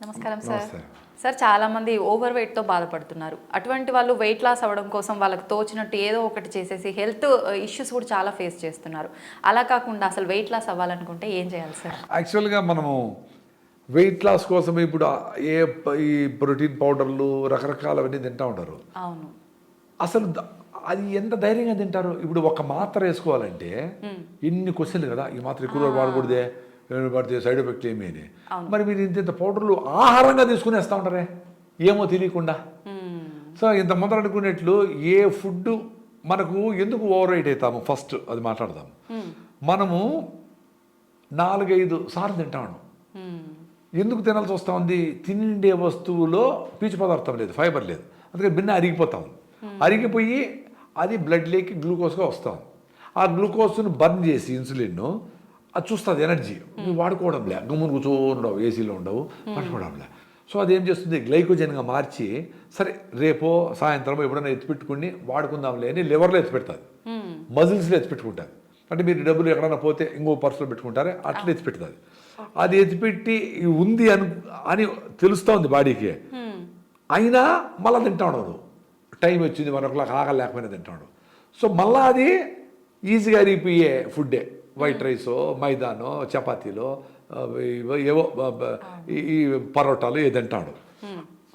నమస్కారం సార్. నమస్తే. సార్ చాలామంది ఓవర్ వెయిట్తో బాధపడుతున్నారు. అటువంటి వాళ్ళు వెయిట్ లాస్ అవ్వడం కోసం వాళ్ళకి తోచినట్టు ఏదో ఒకటి చేసేసి హెల్త్ ఇష్యూస్ కూడా చాలా ఫేస్ చేస్తున్నారు. అలా కాకుండా అసలు వెయిట్ లాస్ అవ్వాలనుకుంటే ఏం చేయాలి సార్? యాక్చువల్గా మనము వెయిట్ లాస్ కోసం ఇప్పుడు ఈ ప్రోటీన్ పౌడర్లు రకరకాలవన్నీ తింటూ ఉంటారు. అవును. అసలు అది ఎంత ధైర్యంగా తింటారు? ఇప్పుడు ఒక మాత్ర వేసుకోవాలంటే ఎన్ని క్వశ్చన్లు కదా, ఈ మాత్ర ఎక్కువ వాడకూడదే, పడితే సైడ్ ఎఫెక్ట్ ఏమీ అని. మరి మీరు ఇంత పౌడర్లు ఆహారంగా తీసుకుని వేస్తూ ఉంటారే ఏమో తెలియకుండా. సో ఇంత ముందర అనుకునేట్లు ఏ ఫుడ్ మనకు ఎందుకు ఓవర్ వెయిట్ అవుతాము ఫస్ట్ అది మాట్లాడదాము. మనము 4-5 సార్లు తింటాము. ఎందుకు తినాల్సి వస్తూ ఉంది? తిండే వస్తువులో పీచు పదార్థం లేదు, ఫైబర్ లేదు, అందుకని భిన్న అరిగిపోతా ఉంది. అరిగిపోయి అది బ్లడ్లోకి గ్లూకోజ్గా వస్తాం. ఆ గ్లూకోజ్ను బర్న్ చేసి ఇన్సులిన్ అది చూస్తుంది ఎనర్జీ. నువ్వు వాడుకోవడంలే, గమ్మును కూర్చోండవు, ఏసీలో ఉండవు, పట్టుకోవడంలే. సో అదేం చేస్తుంది, గ్లైకోజన్గా మార్చి సరే రేపో సాయంత్రం ఎప్పుడైనా ఎత్తిపెట్టుకుని వాడుకుందాంలే అని లివర్లో ఎత్తిపెడుతుంది, మజిల్స్లో ఎత్తిపెట్టుకుంటుంది. అంటే మీరు డబ్బులు ఎక్కడైనా పోతే ఇంకో పర్సులో పెట్టుకుంటారే అట్లా ఎత్తిపెడుతుంది. అది ఎత్తిపెట్టి ఉంది అని తెలుస్తోంది బాడీకి. అయినా మళ్ళీ తింటా ఉండవు. టైం వచ్చింది మరొకలాగా ఆకలి లేకపోయినా తింటాడు. సో మళ్ళీ అది ఈజీగా అరిగిపోయే ఫుడ్డే. వైట్ రైసో, మైదానో, చపాతీలో, ఏవో ఈ పరోటాలు ఏ తింటాడు.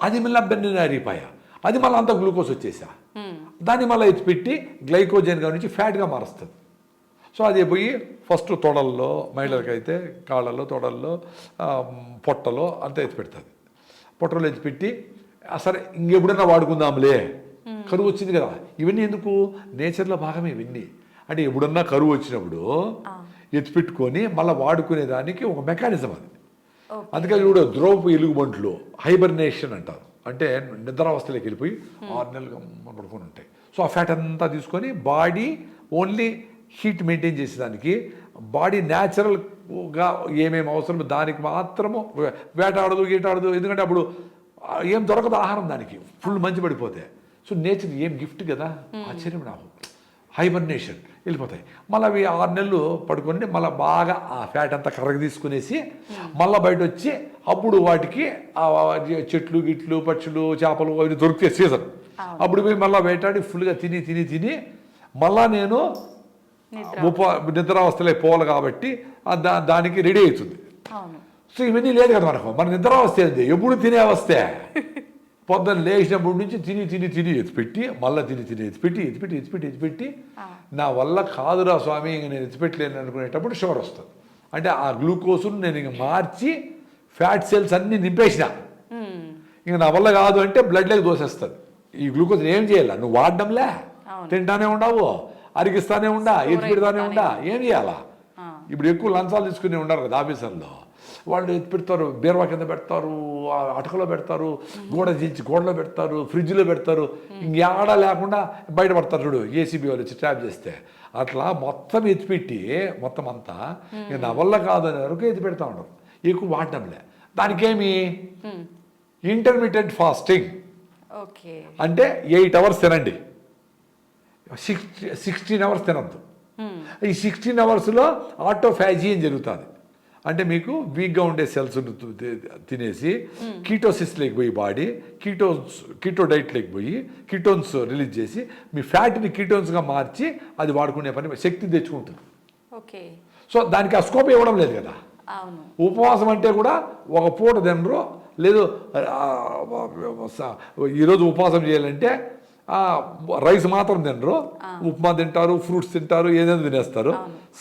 అది మళ్ళీ బెన్నెన అరిగిపోయా, అది మళ్ళీ అంత గ్లూకోజ్ వచ్చేసా, దాన్ని మళ్ళీ ఎత్తిపెట్టి గ్లైకోజన్గా నుంచి ఫ్యాట్గా మారుస్తుంది. సో అది పోయి ఫస్ట్ తొడల్లో, మహిళలకైతే కాళ్ళల్లో, తొడల్లో, పొట్టలో అంతా ఎత్తిపెడుతుంది. పొట్టలో ఎత్తిపెట్టి సరే ఇంకెప్పుడైనా వాడుకుందాంలే, కరువు వచ్చింది కదా. ఇవన్నీ ఎందుకు? నేచర్లో భాగమే ఇవన్నీ. అంటే ఎప్పుడన్నా కరువు వచ్చినప్పుడు ఎత్తిపెట్టుకొని మళ్ళీ వాడుకునేదానికి ఒక మెకానిజం అది. అందుకని ఇప్పుడు ద్రవపు ఎలుగుబంట్లు హైబర్నేషన్ అంటారు. అంటే నిద్రావస్థలోకి వెళ్ళిపోయి 6 నెలలు పడుకొని ఉంటాయి. సో ఆ ఫ్యాట్ అంతా తీసుకొని బాడీ ఓన్లీ హీట్ మెయింటైన్ చేసేదానికి, బాడీ న్యాచురల్గా ఏమేమి అవసరమో దానికి మాత్రము వేటాడదు గీటాడదు. ఎందుకంటే అప్పుడు ఏం దొరకదు ఆహారం దానికి, ఫుల్ మంచి పడిపోతే. సో నేచర్ ఏం గిఫ్ట్ కదా, ఆశ్చర్యం నాకు. హైబర్నేషన్ వెళ్ళిపోతాయి. మళ్ళీ అవి 6 నెలలు పడుకొని మళ్ళీ బాగా ఆ ఫ్యాట్ అంతా కర్రగా తీసుకునేసి మళ్ళీ బయట వచ్చి అప్పుడు వాటికి చెట్లు గిట్లు పక్షులు చేపలు అవి దొరికితే సీజన్, అప్పుడు పోయి మళ్ళీ వేటాడి ఫుల్గా తిని తిని తిని మళ్ళా నేను నిద్రావస్థలే పోవాలి కాబట్టి దానికి రెడీ అవుతుంది. సో ఇవన్నీ లేదు కదా మనకు. మన నిద్రావస్థ ఏంది? ఎప్పుడు తినే అవస్థే. పొద్దున్న లేచినప్పటి నుంచి తిని తిని తిని ఎత్తిపెట్టి మళ్ళీ తిని తిని ఎత్తిపెట్టి నా వల్ల కాదురా స్వామి ఇంక నేను ఎత్తిపెట్టలేను అనుకునేటప్పుడు షుగర్ వస్తుంది. అంటే ఆ గ్లూకోజ్ను నేను ఇంక మార్చి ఫ్యాట్ సెల్స్ అన్నీ నింపేసిన, ఇంక నా వల్ల కాదు అంటే బ్లడ్లోకి దోసేస్తుంది. ఈ గ్లూకోజ్ ఏం చేయాలా? నువ్వు వాడడంలే, తింటానే ఉండవు, అరిగిస్తానే ఉండా, ఎత్తిపెడతానే ఉండా, ఏం చేయాలా? ఇప్పుడు ఎక్కువ లంచాలు తీసుకుని ఉండరు కదా ఆఫీసర్లో. వాళ్ళు ఎత్తి పెడతారు, బీరువా కింద పెడతారు, అటకలో పెడతారు, గోడ చీల్చి గోడలో పెడతారు, ఫ్రిడ్జ్లో పెడతారు, ఇంకేడా లేకుండా బయటపడతారు. చూడు ఏసీబీ వాళ్ళు వచ్చి ట్రాప్ చేస్తే అట్లా మొత్తం ఎత్తిపెట్టి మొత్తం అంతా నా వల్ల కాదు అనే వరకు ఎత్తి పెడతా ఉండరు, ఎక్కువ వాడడంలే. దానికేమి ఇంటర్మీడియట్ ఫాస్టింగ్ అంటే 8 అవర్స్ తినండి, 16 అవర్స్ తినద్దు. ఈ 16 అవర్స్లో ఆటోఫాజీ అని జరుగుతుంది. అంటే మీకు ఉండే సెల్స్ తినేసి కీటోసిస్లోకి పోయి బాడీ కీటో డైట్లోకి పోయి కీటోన్స్ రిలీజ్ చేసి మీ ఫ్యాట్ని కీటోన్స్గా మార్చి అది వాడుకునే పని శక్తి తెచ్చుకుంటుంది. సో దానికి ఆ స్కోప్ ఇవ్వడం లేదు కదా. ఉపవాసం అంటే కూడా ఒక పూట తినరు, లేదు ఈరోజు ఉపవాసం చేయాలంటే రైస్ మాత్రం తినరు, ఉప్మా తింటారు, ఫ్రూట్స్ తింటారు, ఏదైనా తినేస్తారు.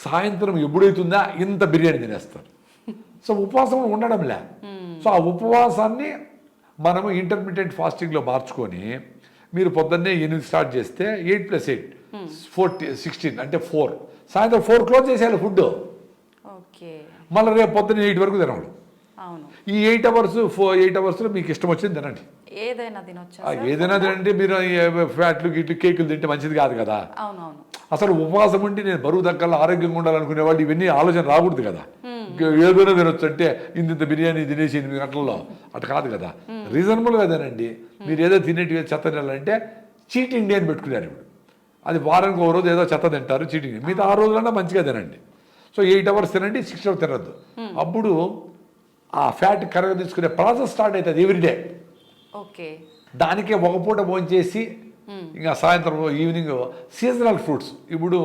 సాయంత్రం ఎప్పుడైతుందా ఇంత బిర్యానీ తినేస్తారు. సో ఉపవాసం ఉండడంలే. సో ఆ ఉపవాసాన్ని మనము ఇంటర్మీడియట్ ఫాస్టింగ్లో మార్చుకొని మీరు పొద్దున్నే 8 స్టార్ట్ చేస్తే 8 + 8 16 అంటే 4, సాయంత్రం 4 క్లోజ్ చేసేయాలి ఫుడ్. మళ్ళీ రేపు పొద్దున్న 8 వరకు తినాలి. ఈ 8 అవర్స్లో మీకు ఇష్టం వచ్చింది తినండి, ఏదైనా తినండి. మీరు ఫ్యాట్లు గిట్లు కేకులు తింటే మంచిది కాదు కదా. అసలు ఉపవాసం ఉండి నేను బరువు తగ్గాలి ఆరోగ్యంగా ఉండాలనుకునే వాళ్ళు ఇవన్నీ ఆలోచన రాకూడదు కదా. ఏదైనా తినొచ్చు అంటే ఇంత బిర్యానీ తినేసి 8 గంటల్లో అట్లా కాదు కదా. రీజనబుల్గా తినండి. మీరు ఏదో తినేటివి చెత్త తినాలంటే చీటింగ్ డే అని పెట్టుకున్నారు. ఇప్పుడు అది వారానికి ఒక రోజు ఏదో చెత్త తింటారు, చీటింగ్ డే. మిగతా 6 రోజులన్నా మంచిగా తినండి. సో 8 అవర్స్ తినండి, 6 అవర్స్ తినద్దు. అప్పుడు ఆ ఫ్యాట్ కరగ తీసుకునే ప్రాసెస్ స్టార్ట్ అవుతుంది ఎవ్రీడే. ఓకే. దానికే ఒక పూట భోంచేసి ఇంకా సాయంత్రం ఈవినింగ్ సీజనల్ ఫ్రూట్స్, ఇప్పుడు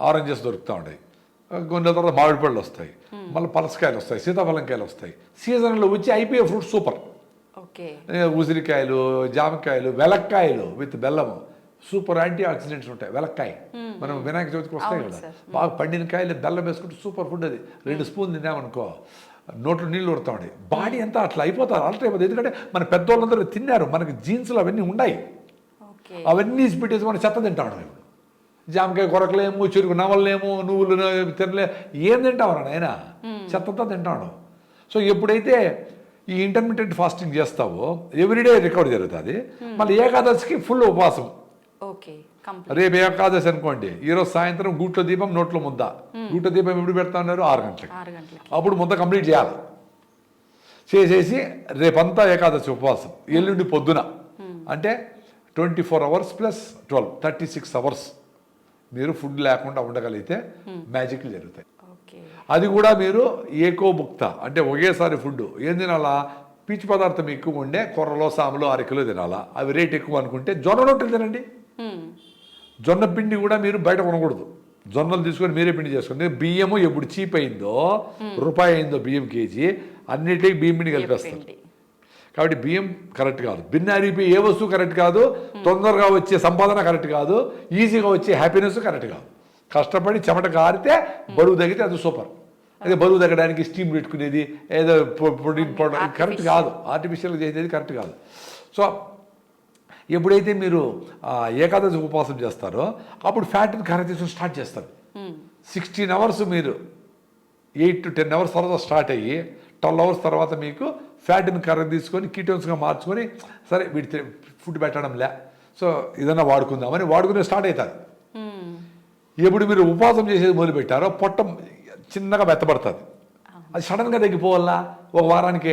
ఆరెంజెస్ దొరుకుతూ ఉంటాయి, కొన్ని తర్వాత మామిడి పళ్ళు వస్తాయి, మళ్ళీ పనసకాయలు వస్తాయి, సీతాఫలంకాయలు వస్తాయి, సీజన్లో వచ్చి అయిపోయే ఫ్రూట్స్ సూపర్. ఓకే. ఉసిరికాయలు, జామకాయలు, వెలక్కాయలు విత్ బెల్లము సూపర్ యాంటీ ఆక్సిడెంట్స్ ఉంటాయి. వెలక్కాయ మనం వినాయక చవితికి వస్తాయి కదా, బాగా పండిన కాయలు బెల్లం వేసుకుంటే సూపర్ ఫుడ్ అది. 2 స్పూన్లు తిన్నామనుకో నోట్లో నీళ్ళు ఉడతా ఉండే, బాడీ అంతా అట్లా అయిపోతారు, ఆల్టర్ అయిపోతుంది. ఎందుకంటే మన పెద్దవాళ్ళందరూ తిన్నారు, మనకి జీన్స్లో అవన్నీ ఉన్నాయి, అవన్నీ పెట్టేసి మనం చెత్త తింటాం. ఇప్పుడు జామకాయ కొరకలేము, చెరుకు నవలలేము, నువ్వులు తినలే, ఏం తింటావు నాయన, చెత్తతో తింటాడు. సో ఎప్పుడైతే ఈ ఇంటర్మీడియట్ ఫాస్టింగ్ చేస్తావో ఎవ్రీడే రికవర్ జరుగుతుంది. మళ్ళీ ఏకాదశికి ఫుల్ ఉపవాసం. ఓకే. రేపు ఏకాదశి అనుకోండి, ఈరోజు సాయంత్రం గూట్లో దీపం నోట్లో ముద్ద. గూట్లో దీపం ఎప్పుడు పెడతా ఉన్నారు? 6 గంటలకి. అప్పుడు ముద్ద కంప్లీట్ చేయాలి. చేసేసి రేపంతా ఏకాదశి ఉపవాసం. ఎల్లుండి పొద్దున అంటే 24 అవర్స్ ప్లస్ 12 36 అవర్స్ మీరు ఫుడ్ లేకుండా ఉండగలిగితే మ్యాజిక్లు జరుగుతాయి. అది కూడా మీరు ఏకోభుక్త అంటే ఒకేసారి ఫుడ్ ఏం తినాలా? పీచు పదార్థం ఎక్కువ ఉండే కొర్రలో, సాములో 1/2 కిలో తినాలా. అవి రేట్ ఎక్కువ అనుకుంటే జొన్న రొట్టెలు తినండి. జొన్న పిండి కూడా మీరు బయట కొనకూడదు, జొన్నలు తీసుకొని మీరే పిండి చేసుకోండి. బియ్యము ఎప్పుడు చీప్ అయిందో, రూపాయి అయిందో బియ్యం కేజీ, అన్నిటికీ బియ్యం పిండి కలిపేస్తారు. కాబట్టి బియ్యం కరెక్ట్ కాదు, బిన్న అరిపి ఏ వస్తువు కరెక్ట్ కాదు, తొందరగా వచ్చే సంపాదన కరెక్ట్ కాదు, ఈజీగా వచ్చే హ్యాపీనెస్ కరెక్ట్ కాదు. కష్టపడి చెమట కారితే బరువు తగ్గితే అది సూపర్. అదే బరువు తగ్గడానికి స్టీమ్ పెట్టుకునేది, ఏదో ప్రోటీన్ పౌడర్ కరెక్ట్ కాదు, ఆర్టిఫిషియల్గా చేసేది కరెక్ట్ కాదు. సో ఎప్పుడైతే మీరు ఏకాదశి ఉపవాసం చేస్తారో అప్పుడు ఫ్యాట్ని కరగతీయడం స్టార్ట్ చేస్తారు. 16 అవర్స్ మీరు 8 to 10 అవర్స్ తర్వాత స్టార్ట్ అయ్యి 12 అవర్స్ తర్వాత మీకు ఫ్యాట్ని కర్ర తీసుకొని కీటోన్స్గా మార్చుకొని, సరే వీటి ఫుడ్ పెట్టడంలే, సో ఏదైనా వాడుకుందామని వాడుకునే స్టార్ట్ అవుతుంది. ఎప్పుడు మీరు ఉపవాసం చేసేది మొదలుపెట్టారో పొట్ట చిన్నగా మెత్తబడుతుంది. అది సడన్గా తగ్గిపోవాలా, ఒక వారానికి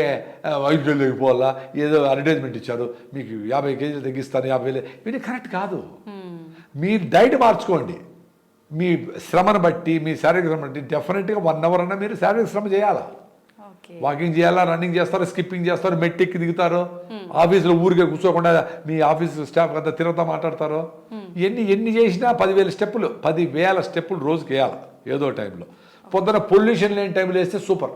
5 కిలోలు తగ్గిపోవాలా, ఏదో అడ్వర్టైజ్మెంట్ ఇచ్చారు మీకు 50 కేజీలు తగ్గిస్తాను 50,000, ఇవన్నీ కరెక్ట్ కాదు. మీరు డైట్ మార్చుకోండి, మీ శ్రమను బట్టి, మీ శారీరక శ్రమ బట్టి డెఫినెట్గా 1 అవర్ అన్నా మీరు శారీరక శ్రమ చేయాలా. వాకింగ్ చేయాలా, రన్నింగ్ చేస్తారు, స్కిప్పింగ్ చేస్తారు, మెట్టెక్కి దిగుతారు, ఆఫీసులో ఊరికే కూర్చోకుండా మీ ఆఫీస్ స్టాఫ్ అంతా తిరుగుతా మాట్లాడతారు. ఎన్ని చేసినా 10,000 స్టెప్పులు 10,000 స్టెప్పులు రోజుకి వేయాలి ఏదో టైంలో. పొద్దున పొల్యూషన్ లేని టైంలో వేస్తే సూపర్.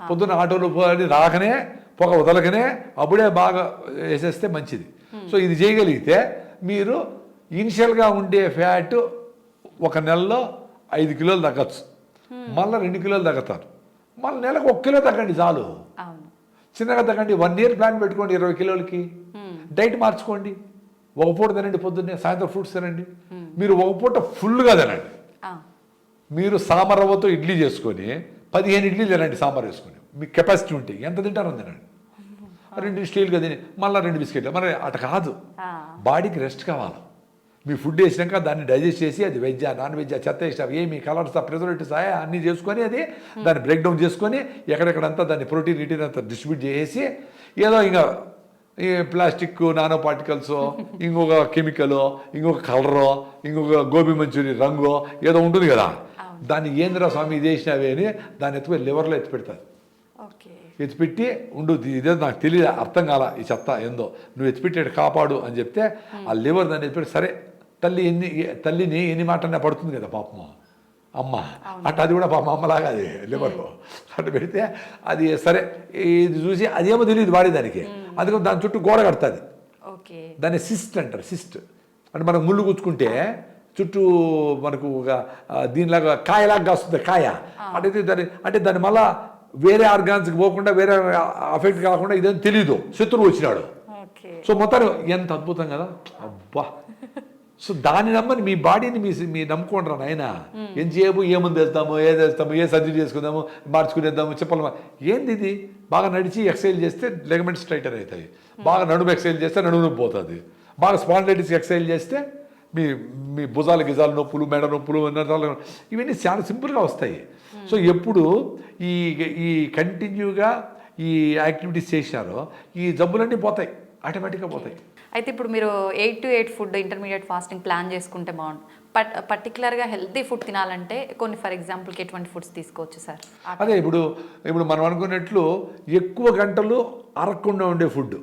పొద్దున్న ఆటోలు రాకనే పొగ వదలకనే అప్పుడే బాగా వేసేస్తే మంచిది. సో ఇది చేయగలిగితే మీరు ఇనిషియల్గా ఉండే ఫ్యాట్ 1 నెలలో 5 కిలోలు తగ్గచ్చు, మళ్ళీ 2 కిలోలు తగ్గుతారు, మళ్ళీ నెలకు 1 కిలో తగ్గండి చాలు. చిన్నగా తగ్గండి. 1 ఇయర్ ప్లాన్ పెట్టుకోండి 20 కిలోలకి. డైట్ మార్చుకోండి, ఒక పూట తినండి, పొద్దున్నే సాయంత్రం ఫ్రూట్స్ తినండి. మీరు ఒక పూట ఫుల్గా తినండి. మీరు సాంబార్ రవ్వతో ఇడ్లీ చేసుకొని 15 ఇడ్లీ తినండి సాంబార్ వేసుకొని, మీకు కెపాసిటీ ఉంటే ఎంత తింటారో తినండి. 2 స్టీల్గా తిని మళ్ళీ 2 బిస్కెట్లు, మరి అట కాదు. బాడీకి రెస్ట్ కావాలి. మీ ఫుడ్ వేసినాక దాన్ని డైజెస్ట్ చేసి అది వెజ్జా నాన్ వెజ్జా చెత్త వేసినా ఏమి కలర్స్ ప్రిజర్వేటివ్స్ అన్నీ చేసుకొని అది దాన్ని బ్రేక్ డౌన్ చేసుకొని ఎక్కడెక్కడంతా దాన్ని ప్రోటీన్ రిటీన్ అంతా డిస్ట్రిబ్యూట్ చేసి ఏదో ఇంకా ఈ ప్లాస్టిక్ నానో పార్టికల్స్, ఇంకొక కెమికల్, ఇంకొక కలరో, ఇంకొక గోబీ మంచూరి రంగు ఏదో ఉంటుంది కదా, దాన్ని ఏంద్రా స్వామి ఇది వేసినవి అని దాన్ని ఎత్తుకొని లివర్లో ఎత్తి పెడతారు. ఎత్తిపెట్టి ఉండు ఇదే నాకు తెలియదు, అర్థం కాల ఈ చెత్త ఏందో, నువ్వు ఎత్తిపెట్టాడు కాపాడు అని చెప్తే ఆ లివర్ దాన్ని ఎత్తిపెట్టి, సరే తల్లిని ఎన్ని మాటనే పడుతుంది కదా పాపము అమ్మ, అట్ట అది కూడా పాపం అమ్మలాగా అది లివర్ అట్ట పెడితే అది సరే ఇది చూసి అదేమో తెలియదు వాడే దానికి, అందుకని దాని చుట్టూ గోడ కడుతుంది. దాన్ని సిస్ట్ అంటారు. సిస్ట్ అంటే మనకు ముళ్ళు గుచ్చుకుంటే చుట్టూ మనకు ఒక దీనిలాగా కాయలాగా వస్తుంది కాయ, అంటే దాన్ని మళ్ళా వేరే ఆర్గాన్స్కి పోకుండా వేరే అఫెక్ట్ కాకుండా ఇదేం తెలీదు, శత్రువు వచ్చినాడు. సో మొత్తం ఎంత అద్భుతం కదా, అబ్బా. సో దాన్ని నమ్మని మీ బాడీని మీ నమ్ముకుంటారు నాయన. ఎంతసేపు ఏముంది వేస్తాము, ఏది వేస్తాము, ఏ సర్జరీ చేసుకుందాము, మార్చుకునేద్దాము, చెప్పాలి. ఏంది ఇది? బాగా నడిచి ఎక్సర్సైజ్ చేస్తే లెగమెంట్ స్ట్రైటర్ అవుతాయి, బాగా నడుము ఎక్సర్సైజ్ చేస్తే నడుము నొప్పి పోతుంది, బాగా స్పాండిలైటిస్ ఎక్సర్సైజ్ చేస్తే మీ భుజాల గిజాల నొప్పులు, మెడ నొప్పులు, ఇవన్నీ చాలా సింపుల్గా వస్తాయి. సో ఎప్పుడు ఈ కంటిన్యూగా ఈ యాక్టివిటీస్ చేశారో ఈ జబ్బులన్నీ పోతాయి, ఆటోమేటిక్గా పోతాయి. అయితే ఇప్పుడు మీరు 8 to 8 food intermediate fasting plan చేసుకుంటే పర్టికులర్గా హెల్తీ ఫుడ్ తినాలంటే కొన్ని ఫర్ ఎగ్జాంపుల్కి ఎటువంటి ఫుడ్స్ తీసుకోవచ్చు సార్? అదే ఇప్పుడు మనం అనుకున్నట్లు ఎక్కువ గంటలు అరగకుండా ఉండే ఫుడ్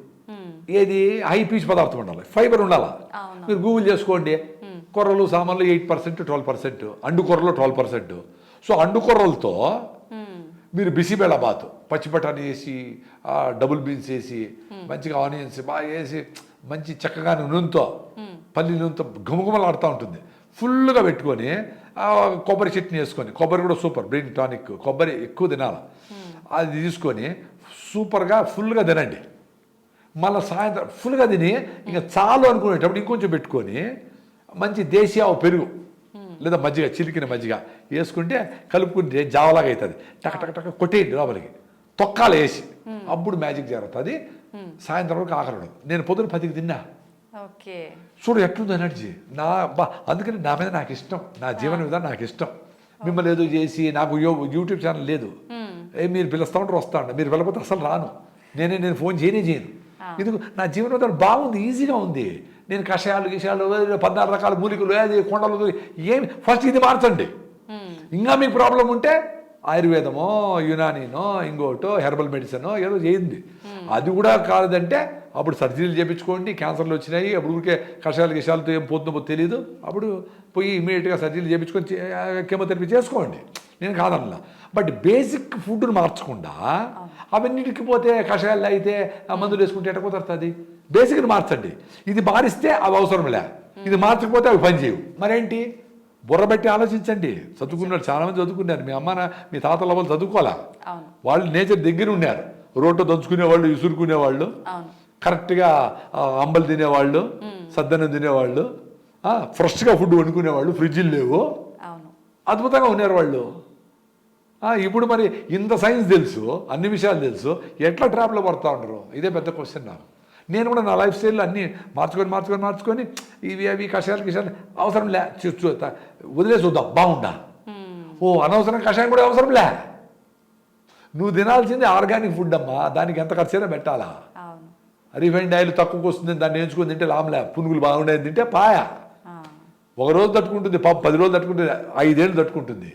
ఏది హై పీచ్ పదార్థం ఉండాలి, ఫైబర్ ఉండాలి. మీరు గూగుల్ చేసుకోండి, కొర్రలు సామాన్లు 8% 12%, అండు కొర్రలు 12%. సో అండు కొర్రలతో మీరు బిసిబేళ బాత్, పచ్చి బఠానీ వేసి డబుల్ బీన్స్ వేసి మంచిగా ఆనియన్స్ బాగా వేసి మంచి చక్కగా నూనెతో పల్లి నూనెతో ఘుమఘుమలాడుతూ ఉంటుంది, ఫుల్గా పెట్టుకొని కొబ్బరి చట్నీ వేసుకొని, కొబ్బరి కూడా సూపర్ బ్రెయిన్ టానిక్, కొబ్బరి ఎక్కువ తినాలి, అది తీసుకొని సూపర్గా ఫుల్గా తినండి. మళ్ళీ సాయంత్రం ఫుల్గా తిని ఇంకా చాలు అనుకునేటప్పుడు ఇంకొంచెం పెట్టుకొని మంచి దేశీయ పెరుగు లేదా మజ్జిగ, చిలికిన మజ్జిగ వేసుకుంటే కలుపుకుంటే జావలాగా అవుతుంది. టక టక టక కొట్టేయండి లోపలికి, తొక్కాలు వేసి, అప్పుడు మ్యాజిక్ జరుగుతుంది. సాయంత్రం వరకు ఆకలి. నేను పొద్దున 10కి తిన్నా. ఓకే, చూడు ఎట్లుంది ఎనర్జీ అందుకని నా మీద నాకు ఇష్టం, నా జీవన విధానం నాకు ఇష్టం. మిమ్మల్ని ఏదో చేసి నాకు యూట్యూబ్ ఛానల్ లేదు, మీరు పిలుస్తూ ఉంటారు వస్తా ఉంటారు, మీరు వెళ్ళకపోతే అసలు రాను, నేను ఫోన్ చేయను. ఇది నా జీవన విధానం బాగుంది, ఈజీగా ఉంది. నేను కషాయాలు 14 రకాల మూలికలు, అది కొండలు ఏమి, ఫస్ట్ ఇది మార్చండి. ఇంకా మీకు ప్రాబ్లం ఉంటే ఆయుర్వేదమో యునానీనో ఇంకోటో హెర్బల్ మెడిసినో ఏదో చేయండి. అది కూడా కాదంటే అప్పుడు సర్జరీలు చేయించుకోండి. క్యాన్సర్లు వచ్చినాయి, అప్పుడు ఊరికే కషాయాలతో ఏం పోతుందో తెలియదు, అప్పుడు పోయి ఇమీడియట్గా సర్జరీలు చేయించుకొని కెమోథెరపీ చేసుకోండి, నేను కాదనలా. బట్ బేసిక్ ఫుడ్ను మార్చకుండా అవన్నిటికి పోతే కషాయాలు అయితే మందులు వేసుకుంటే ఎట్ట కుదరుతుంది? బేసిక్ని మార్చండి. ఇది మారిస్తే అవి అవసరంలే, ఇది మార్చకపోతే అవి పనిచేయవు. మరేంటి? బుర్ర బట్టి ఆలోచించండి. చదువుకున్నారు, చాలామంది చదువుకున్నారు. మీ అమ్మ మీ తాతల వాళ్ళు చదువుకోవాలా, వాళ్ళు నేచర్ దగ్గర ఉన్నారు. రోడ్డు దంచుకునేవాళ్ళు, ఇసురుకునేవాళ్ళు, కరెక్ట్గా అంబలు తినేవాళ్ళు, సద్దన్నం తినేవాళ్ళు, ఫ్రెష్గా ఫుడ్ వండుకునేవాళ్ళు, ఫ్రిడ్జ్లు లేవు, అద్భుతంగా ఉన్నారు వాళ్ళు. ఇప్పుడు మరి ఇంత సైన్స్ తెలుసు, అన్ని విషయాలు తెలుసు, ఎట్లా ట్రాప్లో పడుతూ ఉండరు? ఇదే పెద్ద క్వశ్చన్ నాకు. నేను కూడా నా లైఫ్ స్టైల్లో అన్నీ మార్చుకొని ఇవి కషాయాలు అవసరం లే, వదిలేసి చూద్దాం బాగుండా. అనవసరం కషాయం కూడా అవసరం లే. నువ్వు తినాల్సింది ఆర్గానిక్ ఫుడ్ అమ్మా, దానికి ఎంత ఖర్చైనా పెట్టాలా? రిఫైండ్ ఆయిల్ తక్కువకి వస్తుంది, దాన్ని ఎంచుకొని తింటే లాభంలే. పునుగులు బాగుండేది తింటే పాయా. ఒక రోజు తట్టుకుంటుంది, 10 రోజులు తట్టుకుంటుంది, 5 ఏళ్ళు తట్టుకుంటుంది.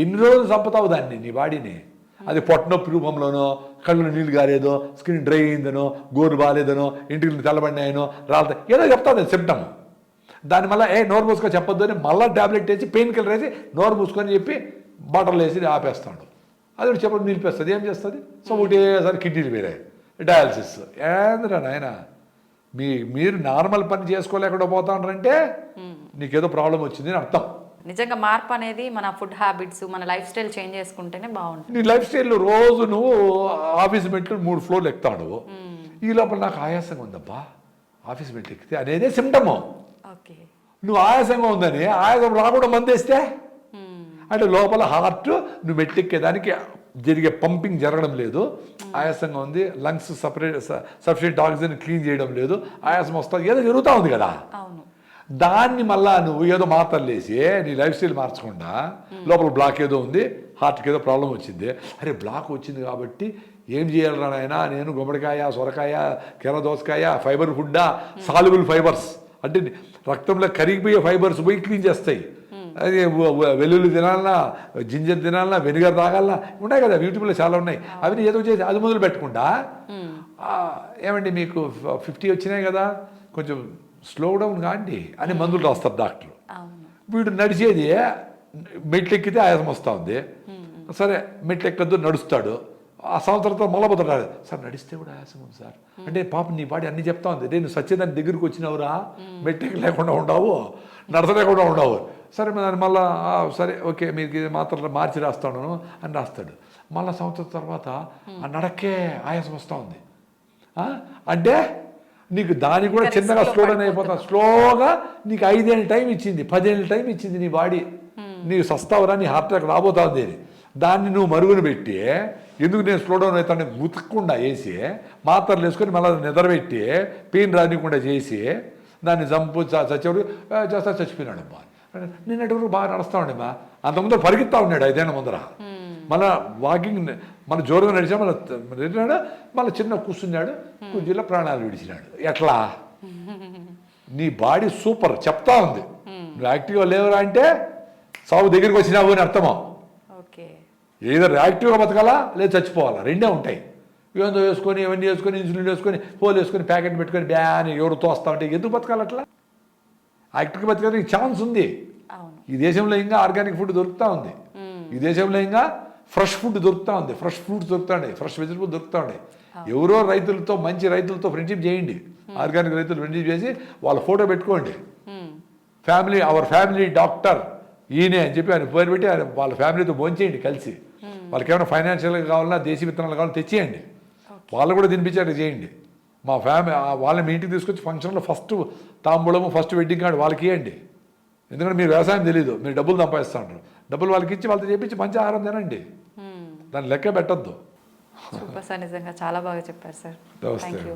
ఎన్ని రోజులు చంపుతావు దాన్ని, నీ బాడీని? అది పొట్టనొప్పి రూపంలోనో, కళ్ళు నీళ్ళు గారేదో, స్కిన్ డ్రై అయిందనో, గోరు బాగాలేదనో, ఇంటికి తెల్లబడినాయనో, రాలతో ఏదో చెప్తాను సిమ్టమ్. దాని మళ్ళీ నోరు మూసుకొని చెప్పొద్దు అని మళ్ళీ ట్యాబ్లెట్ వేసి పెయిన్ కిల్లర్ వేసి నోరు మూసుకొని చెప్పి బాటలు వేసి ఆపేస్తాడు. అది కూడా చెప్పడం నిలిపేస్తుంది. ఏం చేస్తుంది? సో ఒకటేసారి కిడ్నీలు వేరాయి, డయాలసిస్. ఏంద్రా నాయన, మీరు నార్మల్ పని చేసుకోలేకుండా పోతా ఉంటారంటే నీకేదో ప్రాబ్లం వచ్చింది అని అర్థం. నిజంగా మార్పు అనేది మన ఫుడ్ హ్యాబిట్స్, మన లైఫ్ స్టైల్ చేంజ్ చేసుకుంటేనే బాగుంటుంది. నీ లైఫ్ స్టైల్లో రోజు నువ్వు ఆఫీస్ మెట్లు 3 ఫ్లోర్లు ఎక్కుతాడు, ఈ లోపల నాకు ఆయాసంగా ఉందబ్బా ఆఫీస్ మెట్లు ఎక్కితే అనేదే సిమ్టము. నువ్వు ఆయాసంగా ఉందని ఆయాసం రాకుండా మందేస్తే అంటే లోపల హార్ట్ నువ్వు మెట్లు ఎక్కేదానికి జరిగే పంపింగ్ జరగడం లేదు, ఆయాసంగా ఉంది, లంగ్స్ సఫిషియెంట్ ఆక్సిజన్ క్లీన్ చేయడం లేదు, ఆయాసం వస్తుంది, ఏదో జరుగుతూ ఉంది కదా. దాన్ని మళ్ళా నువ్వు ఏదో మాత్రలు వేసి నీ లైఫ్ స్టైల్ మార్చకుండా లోపల బ్లాక్ ఏదో ఉంది, హార్ట్కి ఏదో ప్రాబ్లం వచ్చింది, అరే బ్లాక్ వచ్చింది కాబట్టి ఏం చేయాలరా నాయనా, నేను గుమ్మడికాయ, సొరకాయ, కెర దోసకాయ, ఫైబర్ ఫుడ్డా, సాల్యుబుల్ ఫైబర్స్ అంటే రక్తంలో కరిగిపోయే ఫైబర్స్ పోయి క్లీన్ చేస్తాయి. అది వెల్లుల్లి తినాలన్నా, జింజర్ తినాలన్నా, వెనిగర్ తాగాలన్నా ఉన్నాయి కదా, యూట్యూబ్లో చాలా ఉన్నాయి. అవి ఏదో చేసి అది మొదలు పెట్టకుండా ఏమండి మీకు 50 వచ్చినాయి కదా, కొంచెం స్లో డౌన్ కాండి అని మందులు రాస్తారు డాక్టర్. వీడు నడిచేది మెట్లు ఎక్కితే ఆయాసం వస్తూ ఉంది, సరే మెట్లు ఎక్కద్దు నడుస్తాడు, ఆ సంవత్సరంతో మొదలుపోతాడు, సార్ నడిస్తే కూడా ఆయాసం ఉంది సార్ అంటే పాపం నీ బాడీ అన్ని చెప్తా ఉంది, నేను సత్యదాని దగ్గరికి వచ్చినవురా, మెట్లు లేకుండా ఉండవు, నడచలేకుండా ఉండవు, సరే దాన్ని మళ్ళీ సరే ఓకే మీకు మాత్రం మార్చి రాస్తాను అని రాస్తాడు. మళ్ళీ సంవత్సరం తర్వాత ఆ నడకే ఆయాసం వస్తూ ఉంది అంటే నీకు దాన్ని కూడా చిన్నగా స్లో డౌన్ అయిపోతా. స్లోగా నీకు 5 ఏళ్ళ టైం ఇచ్చింది, 10 ఏళ్ళ టైం ఇచ్చింది నీ బాడీ, నీకు సస్తావరా, నీ హార్ట్ అటాక్ రాబోతా ఉంది అని. దాన్ని నువ్వు మరుగున పెట్టి ఎందుకు నేను స్లో డౌన్ అవుతాను ఉతకకుండా వేసి మాత్రలు వేసుకొని మళ్ళీ నిద్రపెట్టి పెయిన్ రానికుండా చేసి దాన్ని చంపు చచ్చేవాడు చేస్తా చచ్చిపోయినాడు అమ్మా. నిన్నటి వరకు బాగా నడుస్తూ ఉండేమ్మా, అంత ముందర పరిగెత్తా ఉన్నాడు 5 ఏళ్ళ ముందర, మళ్ళీ వాకింగ్ మన జోరుగా నడిచా, మళ్ళీ మళ్ళీ చిన్న కూర్చున్నాడు, కుర్చీలో ప్రాణాలు విడిచినాడు. ఎట్లా? నీ బాడీ సూపర్ చెప్తా ఉంది, నువ్వు యాక్టివ్గా లేవురా అంటే సాగు దగ్గరికి వచ్చినావు అని అర్థమా. ఓకే. ఏదో యాక్టివ్గా బతకాలా లేదా చచ్చిపోవాలా, రెండే ఉంటాయి. ఏందో వేసుకొని ఇవన్నీ వేసుకొని ఇన్సులిన్ వేసుకొని హోల్ వేసుకొని ప్యాకెట్ పెట్టుకొని బ్యాన్ ఎవరు తోస్తా ఉంటే ఎందుకు బతకాలి అట్లా? యాక్టివ్గా బతకడానికి ఛాన్స్ ఉంది. అవును. ఈ దేశంలో ఇంకా ఆర్గానిక్ ఫుడ్ దొరుకుతూ ఉంది. ఈ దేశంలో ఇంకా ఫ్రెష్ ఫుడ్ దొరుకుతూ ఉంది, ఫ్రెష్ ఫ్రూట్స్ దొరుకుతూ ఉన్నాయి, ఫ్రెష్ వెజిటబుల్ దొరుకుతూ ఉన్నాయి. ఎవరో రైతులతో మంచి రైతులతో ఫ్రెండ్షిప్ చేయండి, ఆర్గానిక్ రైతులు ఫ్రెండ్షిప్ చేసి వాళ్ళ ఫోటో పెట్టుకోండి. ఫ్యామిలీ అవర్ ఫ్యామిలీ డాక్టర్ ఈయనే అని చెప్పి ఆయన పేరు పెట్టి ఆయన వాళ్ళ ఫ్యామిలీతో భోంచేయండి కలిసి. వాళ్ళకి ఏమైనా ఫైనాన్షియల్గా కావాలన్నా దేశీ విత్తనాలు కావాలన్నా తెచ్చేయండి, వాళ్ళు కూడా తినిపించారు చేయండి. మా వాళ్ళని మీ ఇంటికి తీసుకొచ్చి ఫంక్షన్లో ఫస్ట్ తాంబూలము ఫస్ట్ వెడ్డింగ్ కార్డు వాళ్ళకి ఇవ్వండి. ఎందుకంటే మీరు వ్యవసాయం తెలీదు, మీరు డబ్బులు సంపాదిస్తూ ఉంటారు. డబ్బులు వాళ్ళకి ఇచ్చి వాళ్ళతో చేపించి మంచి ఆహారం తినండి, దాన్ని లెక్క పెట్టద్దు. సూపర్ సార్, నిజంగా చాలా బాగా చెప్పారు సార్. నమస్తే. Thank you.